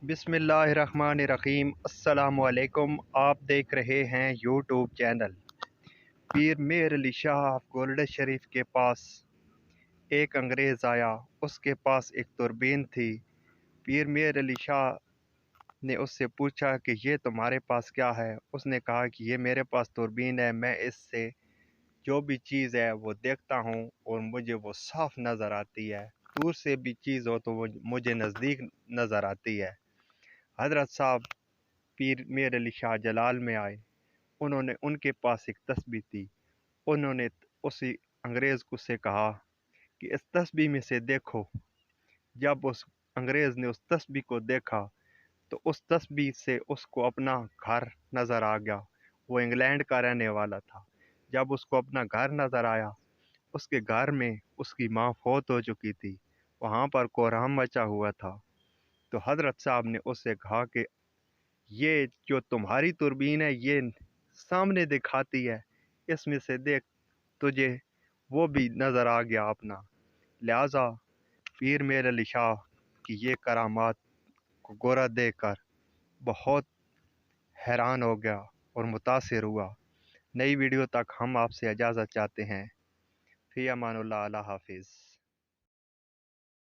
बिस्मिल्लाहिर्रहमानिर्रहीम। अस्सलाम वालेकुम। आप देख रहे हैं यूट्यूब चैनल पीर मेर अली शाह गोल्ड शरीफ के पास एक अंग्रेज़ आया। उसके पास एक दूरबीन थी। पीर मेर अली शाह ने उससे पूछा कि ये तुम्हारे पास क्या है। उसने कहा कि ये मेरे पास दूरबीन है, मैं इससे जो भी चीज़ है वो देखता हूँ और मुझे वो साफ नज़र आती है। दूर से भी चीज़ हो तो वो मुझे नज़दीक नज़र आती है। हज़रत साहब पीर मेर अली शाह जलाल में आए। उन्होंने उनके पास एक तस्बीह थी। उन्होंने उसी अंग्रेज़ को से कहा कि इस तस्बीह में से देखो। जब उस अंग्रेज़ ने उस तस्बीह को देखा तो उस तस्बीह से उसको अपना घर नज़र आ गया। वो इंग्लैंड का रहने वाला था। जब उसको अपना घर नज़र आया, उसके घर में उसकी माँ फौत हो चुकी थी। वहाँ पर कोहराम मचा हुआ था। तो हज़रत साहब ने उससे कहा कि ये जो तुम्हारी दूरबीन है ये सामने दिखाती है, इसमें से देख, तुझे वो भी नज़र आ गया अपना। लिहाजा पीर मेर अली शाह की ये करामात को गोरा देखकर बहुत हैरान हो गया और मुतासिर हुआ। नई वीडियो तक हम आपसे इजाज़त चाहते हैं। फ़ी अमानुल्लाह, अल्लाह हाफ़िज़।